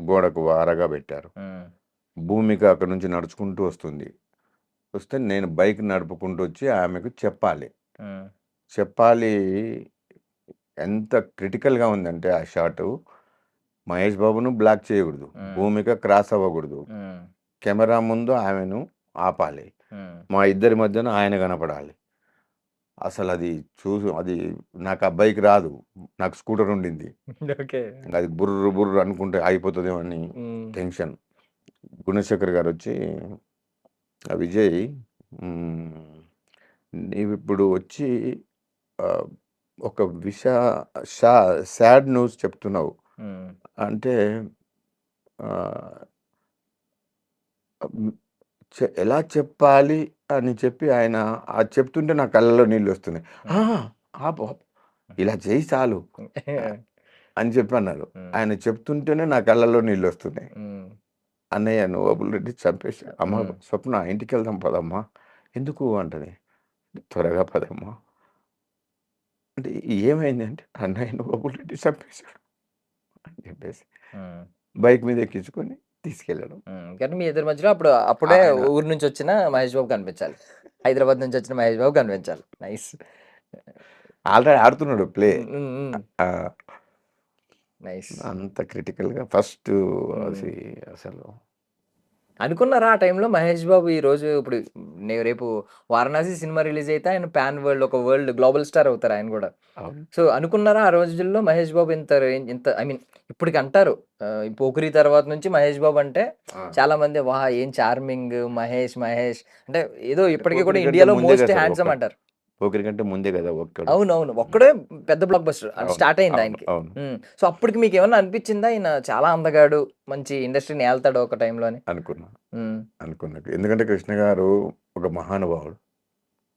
గోడకు వారగా పెట్టారు. భూమిక అక్కడ నుంచి నడుచుకుంటూ వస్తే నేను బైక్ నడుపుకుంటూ వచ్చి ఆమెకు చెప్పాలి. ఎంత క్రిటికల్గా ఉందంటే ఆ షాటు, మహేష్ బాబును బ్లాక్ చేయకూడదు, భూమిక క్రాస్ అవ్వకూడదు, కెమెరా ముందు ఆమెను ఆపాలి, మా ఇద్దరి మధ్యన ఆయన కనపడాలి. అసలు అది అది నాకు ఆ బైక్ రాదు, నాకు స్కూటర్ ఉండింది. అది బుర్రు బుర్రు అనుకుంటే అయిపోతుందేమో అని టెన్షన్. గుణశేఖర్ గారు వచ్చి, విజయ్ నీవు ఇప్పుడు వచ్చి ఒక సాడ్ న్యూస్ చెప్తున్నావు అంటే ఎలా చెప్పాలి అని చెప్పి ఆయన అది చెప్తుంటే నా కళ్ళలో నీళ్ళు వస్తున్నాయి. ఆపు ఆపు, ఇలా చేయి చాలు అని చెప్పి అన్నారు. ఆయన చెప్తుంటేనే నా కళ్ళల్లో నీళ్ళు వస్తున్నాయి. అన్నయ్య నువ్వు బుల్లెట్ చంపేసి అమ్మ స్వప్న ఇంటికి వెళ్దాం పదమ్మా. ఎందుకు అంటది. త్వరగా పదమ్మా అంటే ఏమైంది అంటే అన్నయ్య నువ్వు బుల్లెట్ చంపేశాడు అని చెప్పేసి బైక్ మీద ఎక్కించుకొని తీసుకెళ్ళడం. కానీ మీ ఇద్దరి మధ్యలో అప్పుడే ఆయన ఊరు నుంచి వచ్చిన మహేష్ బాబు కనిపించాలి, హైదరాబాద్ నుంచి వచ్చిన మహేష్ బాబు కనిపించాలి. నైస్. ఆల్రెడీ ఆడుతున్నాడు ప్లే. నైస్. అంత క్రిటికల్గా ఫస్ట్ అసలు అనుకున్నారా ఆ టైంలో మహేష్ బాబు ఈ రోజు ఇప్పుడు రేపు వారణాసి సినిమా రిలీజ్ అయితే ఆయన పాన్ వరల్డ్, ఒక వరల్డ్ గ్లోబల్ స్టార్ అవుతారు ఆయన కూడా. అవును. సో అనుకున్నారా ఆ రోజుల్లో మహేష్ బాబు ఇంత ఐ మీన్ ఇప్పటికి అంటారు ఈ పోకిరి తర్వాత నుంచి మహేష్ బాబు అంటే చాలా మంది వా ఏం చార్మింగ్ మహేష్ అంటే ఏదో ఇప్పటికీ కూడా పోకిరి కంటే ఇండియాలో ముందే మోస్ట్ కదా హ్యాండ్సమ్ అంటారు. పోకిరి కంటే ముందే కదా ఒక్కడు. అవునవును, ఒక్కడే పెద్ద బ్లాక్ బస్టర్ అవును స్టార్ట్ అయింది అవును ఆయనకి. అవును సో అప్పటికి మీకు ఏమన్నా అనిపించిందా ఈయన చాలా అందగాడు, మంచి ఇండస్ట్రీని ఏళ్తాడు ఒక టైంలోని? అనుకున్నా. ఎందుకంటే కృష్ణ గారు ఒక మహానుభావుడు.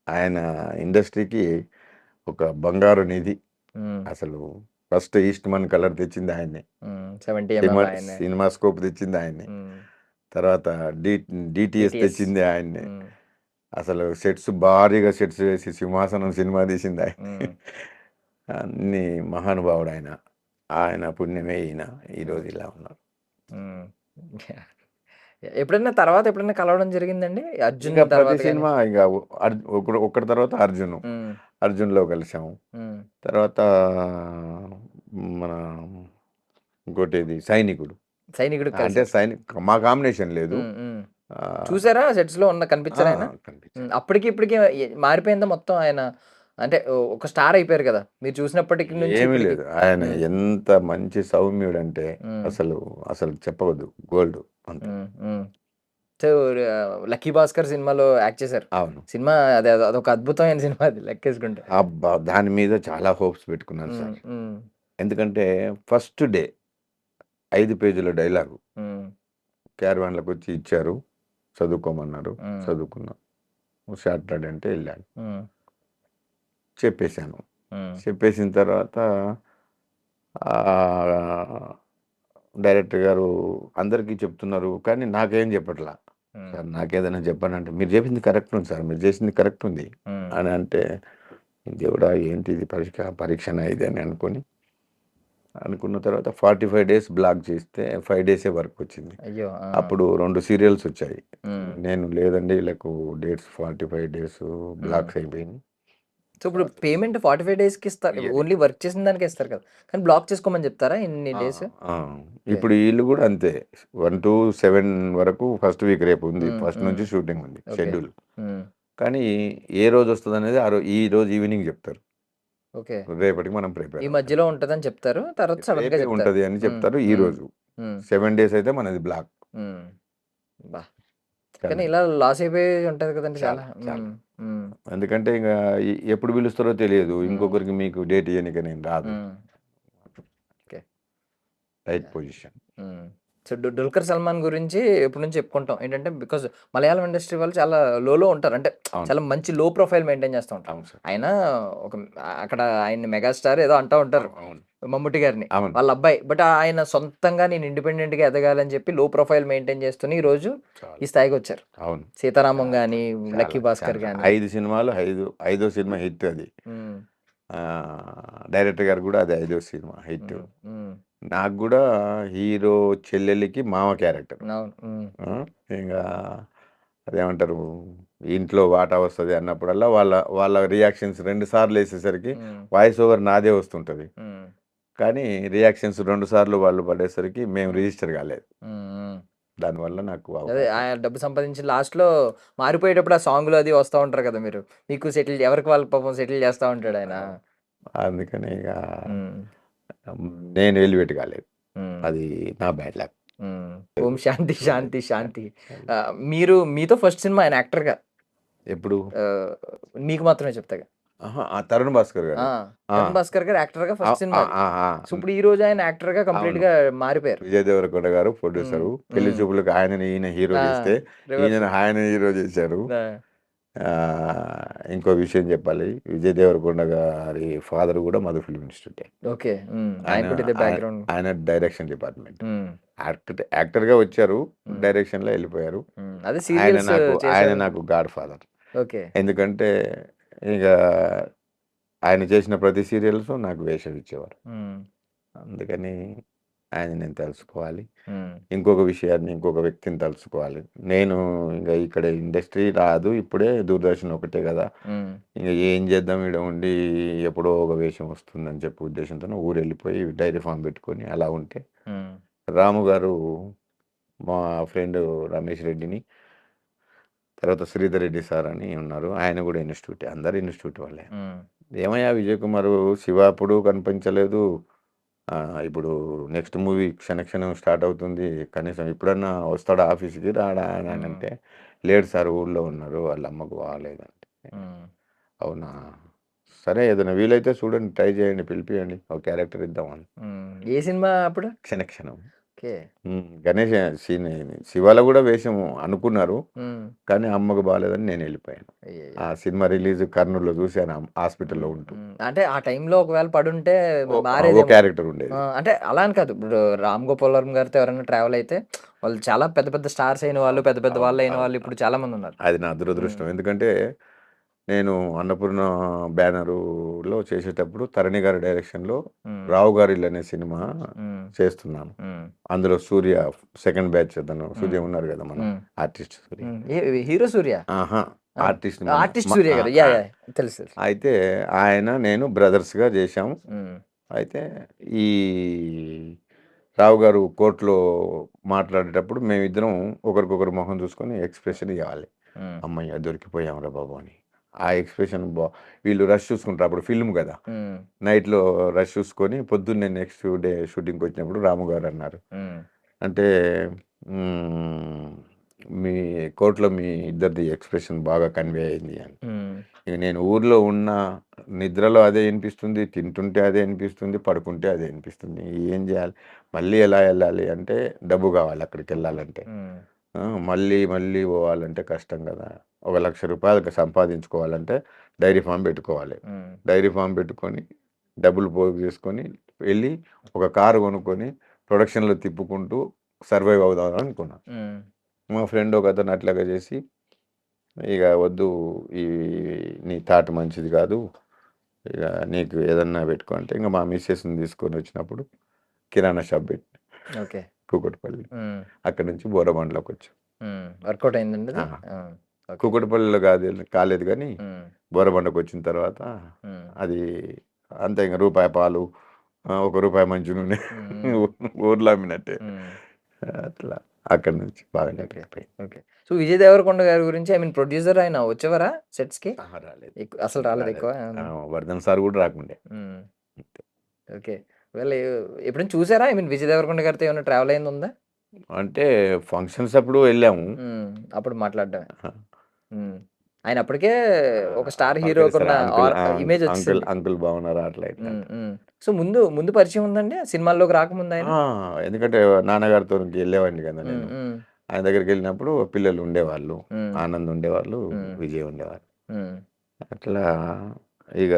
ఆయన ఇండస్ట్రీకి ఒక బంగారు నిధి. అసలు ఫస్ట్ ఈస్ట్ మన్ కలర్ తెచ్చింది ఆయన్ని, 70 సినిమా స్కోప్ తెచ్చింది ఆయన్ని, తర్వాత డిటిఎస్ తెచ్చింది ఆయన్ని, అసలు సెట్స్ భారీగా సెట్స్ వేసి సింహాసనం సినిమా తీసింది ఆయన. అన్ని మహానుభావుడు ఆయన. ఆయన పుణ్యమే ఈయన ఈరోజు ఇలా ఉన్నారు. ఎప్పుడైనా కలవడం జరిగిందండి అర్జున్ ఇంకా ప్రతి తర్వాత గానీ? సినిమా ఇక ఒక్కడి తర్వాత అర్జున్లో కలిసాము. తర్వాత మన ఇంకోటి ఇది సైనికుడు. సైనికుడు అంటే మా కాంబినేషన్ లేదు. చూసారా సెట్స్ లో కనిపించారు ఆయన? కనిపించారు. అప్పటికి ఇప్పటికి మారిపోయిందా మొత్తం ఆయన? అంటే ఒక స్టార్ అయిపోయారు కదా మీరు చూసినప్పటికి నుంచి ఏమీ ఇప్పటికి? లేదు. ఆయన ఎంత మంచి సౌమ్యుడు అంటే అసలు చెప్పవద్దు, గోల్డ్ అంత. సో లక్కీ భాస్కర్ సినిమాలో యాక్ట్ చేశారు. అవును. సినిమా అదొక అద్భుతమైన సినిమా అది లెక్కేసుకుంటే. అబ్బా దాని మీద చాలా హోప్స్ పెట్టుకున్నాను సార్. ఎందుకంటే ఫస్ట్ డే 5 పేజీల డైలాగు క్యారవాన్లకు వచ్చి ఇచ్చారు, చదువుకోమన్నారు, చదువుకున్నా. షార్ట్ రెడ్ అంటే వెళ్ళాను, చెప్పేశాను. చెప్పేసిన తర్వాత డైరెక్టర్ గారు అందరికీ చెప్తున్నారు కానీ నాకేం చెప్పట్లా. సార్ నాకేదైనా చెప్పానంటే మీరు చెప్పింది కరెక్ట్ ఉంది సార్, మీరు చేసింది కరెక్ట్ ఉంది అని అంటే దేవుడా ఏంటిది పరీక్షనా ఇది అని అనుకున్న తర్వాత 45 days బ్లాక్ చేస్తే 5 days వర్క్ వచ్చింది. అయ్యో! అప్పుడు 2 సీరియల్స్ వచ్చాయి. నేను లేదండి వీళ్ళకు డేట్స్ 45 days బ్లాక్స్ అయిపోయింది. సో ఇప్పుడు పేమెంట్ 45 daysకి ఇస్తారు, ఓన్లీ వర్క్ చేసిన దానికి ఇస్తారు కదా, కానీ బ్లాక్ చేసుకోమని చెప్తారా ఇన్ని డేస్? ఇప్పుడు వీళ్ళు కూడా అంతే 1 to 7 వరకు ఫస్ట్ వీక్ రేపు ఉంది, ఫస్ట్ నుంచి షూటింగ్ ఉంది షెడ్యూల్. కానీ ఏ రోజు వస్తుంది అనేది ఈ రోజు ఈవినింగ్ చెప్తారు. ఓకే, రేపటికి మనం ప్రిపేర్ ఈ మధ్యలో ఉంటదని చెప్తారు, తర్వాత సడన్ గా ఉంటది అని చెప్తారు. ఈ రోజు 7 days అయితే మనది బ్లాక్. కానీ ఇలా లాస్ అయిపోయి ఉంటది కదండి చాలా. ఎందుకంటే ఇంకా ఎప్పుడు పిలుస్తారో తెలియదు, ఇంకొకరికి మీకు డేట్ ఇవ్వనిక నేను రాదు. Right position. So Dulquer Salman గురించి ఎప్పటి నుంచి చెప్పుకుంటాం ఏంటంటే బికాస్ మలయాళం ఇండస్ట్రీ వాళ్ళు చాలా లోలో ఉంటారు, అంటే చాలా మంచి లో ప్రొఫైల్ మెయింటైన్ చేస్తూ ఉంటాం. ఆయన అక్కడ ఆయన మెగాస్టార్ ఏదో అంటూ ఉంటారు మమ్ముట్టి గారిని, వాళ్ళ అబ్బాయి. బట్ ఆయన సొంతంగా నేను ఇండిపెండెంట్ గా ఎదగాలని చెప్పి లో ప్రొఫైల్ మెయింటైన్ చేస్తూనే ఈ రోజు ఈ స్థాయికి వచ్చారు. అవును. సీతారామం గానీ లక్కీ భాస్కర్ గానీ 5 సినిమాలు 5వ సినిమా హిట్ అది. డైరెక్టర్ గారు కూడా అది 5వ సినిమా హిట్. నాకు కూడా హీరో చెల్లెలికి మామ క్యారెక్టర్. ఇంకా అదేమంటారు ఇంట్లో వాటా వస్తుంది అన్నప్పుడల్లా వాళ్ళ రియాక్షన్స్ 2 సార్లు వేసేసరికి వాయిస్ ఓవర్ నాదే వస్తుంటది, కానీ రియాక్షన్స్ 2 సార్లు వాళ్ళు పడేసరికి మేము రిజిస్టర్ కాలేదు. దానివల్ల నాకు అదే ఆయన డబ్బు సంపాదించి లాస్ట్ లో మారిపోయేటప్పుడు ఆ సాంగ్ లో అది వస్తూ ఉంటారు కదా, మీరు మీకు సెటిల్ ఎవరికి వాళ్ళ పాపం సెటిల్ చేస్తూ ఉంటాడు ఆయన. అందుకని ఇక నేను ఎలివేట్ కాలేదు, అది నా బ్యాడ్ లక్. ఓం శాంతి శాంతి శాంతి. మీతో ఫస్ట్ సినిమా ఆయన యాక్టర్ గా ఎప్పుడు? మీకు మాత్రమే చెప్తాగా. తరుణ్ భాస్కర్ గారు. తరుణ్ భాస్కర్ గారు యాక్టర్ గా ఫస్ట్ సినిమా. సో ఇప్పుడు ఈ రోజు ఆయన యాక్టర్ గా కంప్లీట్ గా మారిపోయారు. విజయ్ దేవరకొండ గారు ప్రొడ్యూసర్. పెళ్లి చూపులకు ఆయన హీరో చేస్తే ఈయన హీరో చేశారు. ఇంకో విషయం చెప్పాలి, విజయ్ దేవరకొండ గారి ఫాదర్ కూడా మధు ఫిల్మ్ ఇన్స్టిట్యూటే. ఓకే. ఆయన ఆయన కూడా ఇదే ఆయన బ్యాక్‌గ్రౌండ్. ఆయన డైరెక్షన్ డిపార్ట్మెంట్. యాక్టర్గా వచ్చారు, డైరెక్షన్లో వెళ్ళిపోయారు. అదే ఆయన సీరియల్స్ నాకు చేశారు. God father. ఓకే. ఎందుకంటే ఇక ఆయన చేసిన ప్రతి సీరియల్స్ నాకు వేషం ఇచ్చేవారు. హ్మ్. అందుకని ఆయన నేను తెలుసుకోవాలి. హ్మ్. ఇంకొక వ్యక్తిని తలుచుకోవాలి. నేను ఇంకా ఇక్కడ ఇండస్ట్రీ రాదు, ఇప్పుడే దూరదర్శన్ ఒకటే కదా, హ్మ్. ఇంక ఏం చేద్దాం ఈడ ఉండి, ఎప్పుడో ఒక వేషం వస్తుందని చెప్పి ఉద్దేశంతో ఊరు వెళ్ళిపోయి డైరీ ఫామ్ పెట్టుకొని అలా ఉంటే హ్మ్. రాము గారు మా ఫ్రెండ్ రమేష్ రెడ్డిని, తర్వాత శ్రీధర్ రెడ్డి సార్ అని ఉన్నారు, ఆయన కూడా ఇన్స్టిట్యూటే, అందరు ఇన్స్టిట్యూట్ వాళ్ళే. హ్మ్. ఏమయ్యా విజయ్ కుమార్, శివ అప్పుడు కనిపించలేదు, ఇప్పుడు నెక్స్ట్ మూవీ క్షణక్షణం స్టార్ట్ అవుతుంది, కనీసం ఇప్పుడన్నా వస్తాడా ఆఫీస్కి, రాడా అని హ్మ్. అంటే, లేడు సార్ ఊళ్ళో ఉన్నారు, వాళ్ళ అమ్మకు బాగాలేదంటే. హ్మ్. అవునా, సరే ఏదైనా వీలైతే చూడండి, ట్రై చేయండి, పిలిపియండి, ఒక క్యారెక్టర్ ఇద్దామని. ఏ సినిమా అప్పుడు? క్షణక్షణం. ఓకే. గణేష్ శివాలో కూడా వేషం అనుకున్నారు, హ్మ్. కానీ అమ్మకు బాగాలేదని నేను వెళ్ళిపోయాను. అయ్యయ్యో! ఆ సినిమా రిలీజ్ కర్నూలులో చూశాను, హాస్పిటల్లో హ్మ్. ఉంటూ. హ్మ్. అంటే ఆ టైంలో ఒకవేళ పడుంటే ఓ మారేదేమో. క్యారెక్టర్ ఉండేది. అంటే అలా అని కాదు. ఇప్పుడు 'రామ్ గోపాల్ వర్మ' గారితో ఎవరైనా ట్రావెల్ అయితే వాళ్ళు చాలా పెద్ద పెద్ద స్టార్స్ అయిన వాళ్ళు, పెద్ద పెద్ద అవును, వాళ్ళయిన అవును, వాళ్ళు ఇప్పుడు చాలా మందున్నారు. అది నా హ్మ్. దురదృష్టం. ఎందుకంటే నేను అన్నపూర్ణ బ్యానరులో చేసేటప్పుడు తరణి గారి డైరెక్షన్లో హ్మ్. రావు గారి ఇల్లు అనే సినిమా హ్మ్. చేస్తున్నాను. హ్మ్. అందులో సూర్య సెకండ్ బ్యాచ్, అతను సూర్య హ్మ్. ఉన్నారు కదా, మన హ్మ్. ఆర్టిస్ట్ సూర్య. హీరో సూర్య. ఆహా, ఆ! ఆర్టిస్ట్ ఆర్టిస్ట్ సూర్య కదా! యాహ్! యాహ్! తెలుసు. తెలుసు. అయితే ఆయన నేను బ్రదర్స్గా చేశాము. హ్మ్. అయితే ఈ రావు గారు కోర్టులో మాట్లాడేటప్పుడు మేమిద్దరం ఒకరికొకరు మొహం చూసుకొని ఎక్స్ప్రెషన్ ఇవ్వాలి, హ్మ్. అమ్మయ్య దొరికిపోయాంరా బాబు అని. ఆ ఎక్స్ప్రెషన్ వీళ్ళు రష్ చూసుకుంటారు, అప్పుడు ఫిల్మ్ కదా, హ్మ్. నైట్లో రష్ చూసుకొని పొద్దున్నే నెక్స్ట్ డే షూటింగ్కి వచ్చినప్పుడు రాము గారు అన్నారు, హ్మ్. అంటే "మ్మ్, మీ కోర్టులో మీ ఇద్దరిది ఎక్స్ప్రెషన్ బాగా కన్వే అయింది" అని. హ్మ్. ఇక నేను ఊర్లో ఉన్న నిద్రలో అదే వినిపిస్తుంది, తింటుంటే అదే వినిపిస్తుంది, పడుకుంటే అదే వినిపిస్తుంది, ఏం చేయాలి, మళ్ళీ ఎలా వెళ్ళాలి అంటే డబ్బు కావాలి అక్కడికి వెళ్ళాలంటే, హ్మ్. మళ్ళీ మళ్ళీ పోవాలంటే కష్టం కదా, ₹1,00,000 సంపాదించుకోవాలంటే డైరీ ఫామ్ పెట్టుకోవాలి, హ్మ్. డైరీ ఫామ్ పెట్టుకొని డబ్బులు పోగు చేసుకొని వెళ్ళి ఒక కారు కొనుక్కొని ప్రొడక్షన్లో తిప్పుకుంటూ సర్వైవ్ అవుదాం అనుకున్నా. హ్మ్. మా ఫ్రెండ్ ఒక అతను అట్లాగా చేసి, ఇక వద్దు, ఈ నీ థాట్ మంచిది కాదు, ఇక నీకు ఏదన్నా పెట్టుకో అంటే, ఇంకా మా మిస్సెస్ని తీసుకొని వచ్చినప్పుడు కిరాణా షాప్ పెట్టి ఓకే. కూకట్పల్లి, హ్మ్. అక్కడి నుంచి బోరబండ్లోకి వచ్చాం. వర్కౌట్ అయిందండి అది? ఆహా. ఆ! ఓకే. కూకట్పల్లిలో కాలేదు కానీ హ్మ్. బోరబండకు వచ్చిన తర్వాత హ్మ్. అది అంతే, ఇంకా రూపాయి పాలు, ₹1 మంచి నూనె హ్మ్. ఊర్లో అమ్మినట్టే. హ్మ్. అట్లా అక్కడి నుంచి బాగానే ఓకే. పెరిగిపోయింది. ఓకే. సో, 'విజయ్ దేవరకొండ' గారి గురించి ప్రొడ్యూసర్ ఆయన వచ్చేవారా సెట్స్‌కి? రాలేదు, అసలు రాలేదు రాలేదు. ఎక్కువ? వర్ధన్ సార్ కూడా రాకుండే. హ్మ్. ఓకే. ఒకవేళ ఎప్పుడైనా చూసారా? 'విజయ్ దేవరకొండ' గారితో ఏమైనా ట్రావెల్ అయిందుందా? అంటే ఫంక్షన్స్ అప్పుడు వెళ్ళాము. అప్పుడు మాట్లాడడమే. ఆహా. హ్మ్. ఆయన అప్పటికే ఒక స్టార్ పలకరిస్తారు, హీరోకున్న అంకుల్ ఇమేజ్ అంకుల్ వచ్చేసింది. అంకుల్ బాగున్నారా అట్లా ఇట్లా హ్మ్. అంటే. హ్మ్. సో, ముందు పరిచయం ఉందండి? సినిమాల్లోకి రాకముందు ఆయన? ఆ, ఎందుకంటే నాన్నగారితో వెళ్ళేవాడిని కదా హ్మ్. నేను, హ్మ్. ఆయన దగ్గరికి వెళ్ళినప్పుడు పిల్లలు ఉండేవాళ్ళు, హ్మ్. ఆనంద్ ఉండేవాళ్ళు, హ్మ్. విజయ్ ఉండేవాళ్ళు. హ్మ్. అట్లా ఇక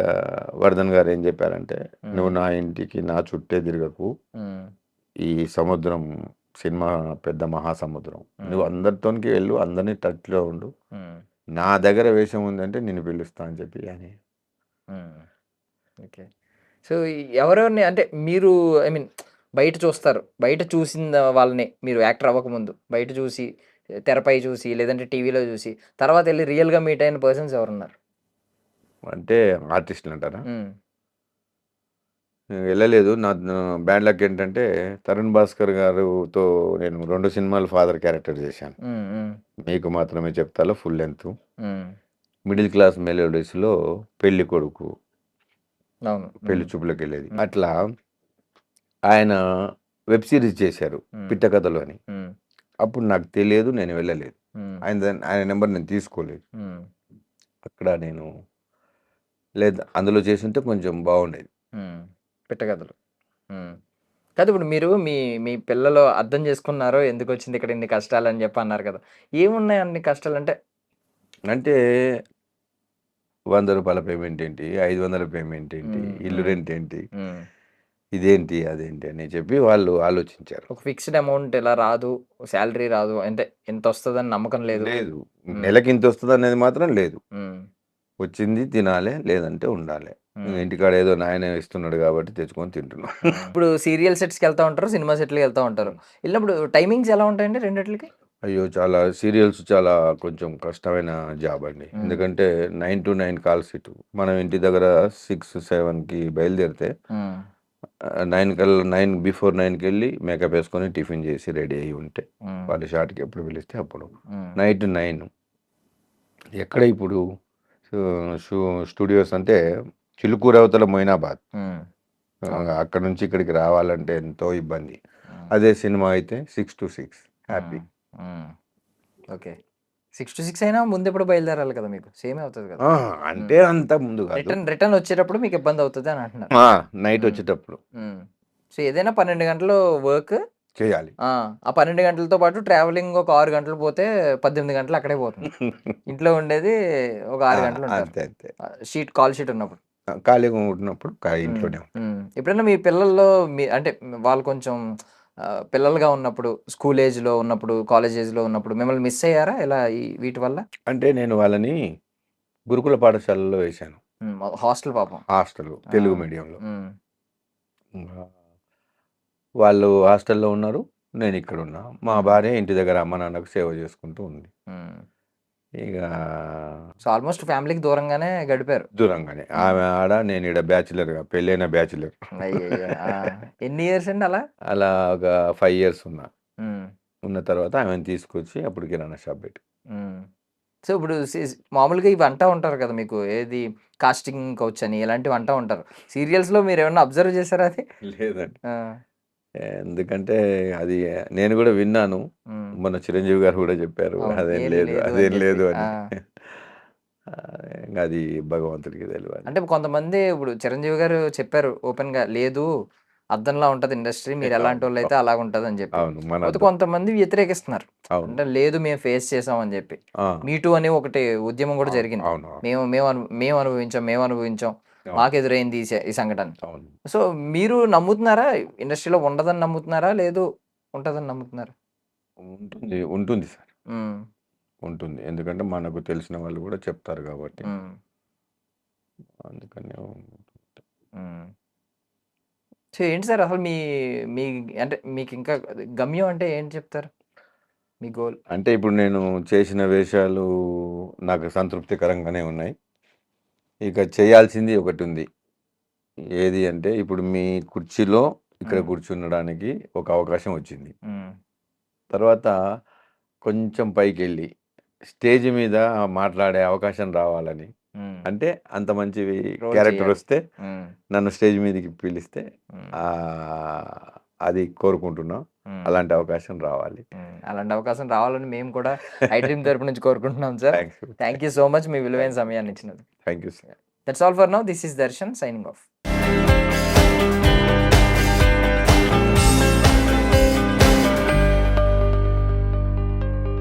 వర్ధన్ గారు ఏం చెప్పారంటే, నువ్వు హ్మ్. నా ఇంటికి నా చుట్టే తిరగకు, హ్మ్. ఈ సముద్రం సినిమా పెద్ద మహాసముద్రం, నువ్వు హ్మ్. అందరితోనికి వెళ్ళు, అందరినీ టచ్లో ఉండు, హ్మ్. నా దగ్గర వేషం ఉందంటే నిన్ను పిలుస్తా అని చెప్పి అని. హ్మ్. ఓకే. సో, ఎవరెవరిని అంటే మీరు బయట చూస్తారు. బయట చూసిన వాళ్ళని మీరు యాక్టర్ అవ్వకముందు బయట చూసి, తెరపై చూసి, లేదంటే టీవీలో చూసి, తర్వాతెళ్లి రియల్‌గా మీట్ అయిన పర్సన్స్ ఎవరున్నారు? అంటే ఆర్టిస్టులు అంటారా, హ్మ్. వెళ్ళలేదు. నా బ్యాడ్ లక్ ఏంటంటే తరుణ్ భాస్కర్ గారితో నేను 2 సినిమాలు ఫాదర్ క్యారెక్టర్ చేశాను. హ్మ్. హ్మ్. మీకు మాత్రమే చెప్తాలో ఫుల్ లెంత్, హ్మ్. మిడిల్ క్లాస్ మెలోడీస్‌లో పెళ్లి కొడుకు, అవును. పెళ్లి హ్మ్. చూపులకు వెళ్ళేది. హ్మ్. అట్లా ఆయన వెబ్ సిరీస్ చేశారు హ్మ్. పిట్ట కథలు అని. హ్మ్. అప్పుడు నాకు తెలియదు, నేను వెళ్ళలేదు. హ్మ్. ఆయన నెంబర్ నేను తీసుకోలేదు. హ్మ్. అక్కడ నేను లేదు, అందులో చేసుంటే కొంచెం బాగుండేది. హ్మ్. పిట్టకథలు. హ్మ్. కాదు ఇప్పుడు మీరు మీ పిల్లలు అర్థం చేసుకున్నారో ఎందుకొచ్చింది ఇక్కడ ఇన్ని కష్టాలని చెప్పి అన్నారు కదా! ఏమున్నాయి అన్ని కష్టాలంటే అంటే రూ. 100 పేమెంట్ ఏంటి? 500 పేమెంట్ ఏంటి? ఇల్లు రెంట్ ఏంటి? ఇదేంటి? అదేంటి? అని చెప్పి వాళ్ళు ఆలోచించారు. ఒక ఫిక్స్డ్ అమౌంట్ ఇలా రాదు, శాలరీ రాదు అంటే ఎంత వస్తుందని నమ్మకం లేదు. లేదు. నెలకి ఇంతొస్తదనేది మాత్రం లేదు. ఉమ్, వచ్చింది తినాలే, లేదంటే ఉండాలే. ఉమ్. ఇంటికాడ ఏదో నాయన ఇస్తున్నాడు కాబట్టి తెచ్చుకొని తింటున్నాం. ఇప్పుడు సీరియల్ సెట్స్కి వెళ్తా ఉంటారు, సినిమా సెట్లకి వెళ్తా ఉంటారు. వెళ్ళినప్పుడు టైమింగ్స్ ఎలా ఉంటాయండి రెండిట్లకి? అయ్యో! చాలా సీరియల్స్ చాలా కొంచెం కష్టమైన జాబ్ అండి. ఎందుకంటే 9-9 కాల్స్ ఇటు. మనం ఇంటి దగ్గర 6, 7కి బయలుదేరితే 9 బిఫోర్ 9కెళ్ళి మేకప్ వేసుకొని టిఫిన్ చేసి రెడీ అయ్యి ఉంటే వాళ్ళు షాట్‌కి ఎప్పుడు పిలిస్తే అప్పుడు. నైట్ 9 ఎక్కడ ఇప్పుడు స్టూడియోస్ అంటే చిలుకూరు అవతల మొయినాబాద్. అక్కడ నుంచి ఇక్కడికి రావాలంటే ఎంతో ఇబ్బంది. అదే సినిమా అయితే 6-6 హ్యాపీ. ఓకే, 6 to 6 అయినా ముందు ఎప్పుడు బయలుదేరాలి కదా, మీకు సేమ్ అవుతుంది కదా. అంటే అంత ముందు కాదు. రిటర్న్ వచ్చేటప్పుడు మీకు ఇబ్బంది అవుతుంది అని అంటున్నారు. నైట్ వచ్చేటప్పుడు సో ఏదైనా 12 గంటలు వర్క్ చేయాలి. ఆ 12 గంటలతో పాటు ట్రావెలింగ్ ఒక 6 గంటలు పోతే 18 గంటలు అక్కడే పోతుంది. ఇంట్లో ఉండేది ఒక 6 గంటలు ఉంటారు. అంతే అంతే. కాల్ షీట్ ఉన్నప్పుడు. ఖాళీగా ఉంటున్నప్పుడు ఇంట్లోనే ఉంటాం. ఎప్పుడైనా మీ పిల్లల్లో అంటే వాళ్ళు కొంచెం పిల్లలుగా ఉన్నప్పుడు, స్కూల్ ఏజ్లో ఉన్నప్పుడు, కాలేజ్ ఏజ్లో ఉన్నప్పుడు మిమ్మల్ని మిస్ అయ్యారా ఇలా వీటి వల్ల? అంటే నేను వాళ్ళని గురుకుల పాఠశాలలో వేశాను. హాస్టల్ పాపం. హాస్టల్ తెలుగు మీడియంలో. వాళ్ళు హాస్టల్లో ఉన్నారు, నేను ఇక్కడ ఉన్నా. మా భార్య ఇంటి దగ్గర అమ్మ నాన్నకు సేవ చేసుకుంటూ ఉంది. ఇక సో ఆల్మోస్ట్ ఫ్యామిలీకి దూరంగానే గడిపారు. దూరంగానే. ఆమె ఆడ, నేను ఈడ బ్యాచులర్గా, పెళ్ళైన బ్యాచులర్. ఎన్ని ఇయర్స్ అండి అలా? అలా ఒక 5 years ఉన్నా. ఉన్న తర్వాత ఆమెను తీసుకొచ్చి అప్పుడు కిరాణా షాప్ పెట్టి. సో ఇప్పుడు మామూలుగా ఇవి అంటా ఉంటారు కదా, మీకు ఏది కాస్టింగ్ కౌచ్ అని ఇలాంటివి అంటా ఉంటారు. సీరియల్స్లో మీరు ఏమన్నా అబ్జర్వ్ చేశారా అది? లేదండి. ఎందుకంటే అది నేను కూడా విన్నాను. మన చిరంజీవి గారు కూడా చెప్పారు అదేం లేదు అదేం లేదు అని. అది భగవంతుడికి తెలియాలి. అంటే కొంతమంది ఇప్పుడు చిరంజీవి గారు చెప్పారు ఓపెన్ గా, లేదు అద్దంలా ఉంటది ఇండస్ట్రీ, మీరు ఎలాంటి వాళ్ళు అయితే అలా ఉంటది అని చెప్పి. అవును. కొంతమంది వ్యతిరేకిస్తున్నారు. అంటే లేదు మేము ఫేస్ చేసాం అని చెప్పి. మీటూ అని ఒకటి ఉద్యమం కూడా జరిగింది. మేము అనుభవించాం మాకు ఎదురైంది ఈ సంఘటన. సో మీరు నమ్ముతున్నారా ఇండస్ట్రీలో ఉండదని నమ్ముతున్నారా, లేదు ఉంటదని నమ్ముతున్నారా? ఉంటుంది సార్, ఉంటుంది. ఎందుకంటే మనకు తెలిసిన వాళ్ళు కూడా చెప్తారు కాబట్టి అందుకని. సో ఏంటి సార్ అసలు మీ మీ అంటే మీకు ఇంకా గమ్యం అంటే ఏంటి చెప్తారు, మీ గోల్? అంటే ఇప్పుడు నేను చేసిన వేషాలు నాకు సంతృప్తికరంగానే ఉన్నాయి. ఇక చేయాల్సింది ఒకటి ఉంది. ఏది అంటే ఇప్పుడు మీ కుర్చీలో ఇక్కడ కూర్చునడానికి ఒక అవకాశం వచ్చింది. తర్వాత కొంచెం పైకెళ్ళి స్టేజ్ మీద మాట్లాడే అవకాశం రావాలని, అంటే అంత మంచి క్యారెక్టర్ వస్తే నన్ను స్టేజ్ మీదకి పిలిస్తే అది కోరుకుంటున్నాం. అలాంటి అవకాశం రావాలి. అలాంటి అవకాశం రావాలని మేము కూడా ఐ డ్రీమ్ తరపు నుంచి కోరుకుంటున్నాం sir. Thank you so much మీ విలువైన సమయాన్ని ఇచ్చినందుకు. Thank you sir. That's all for now. This is Darshan signing of.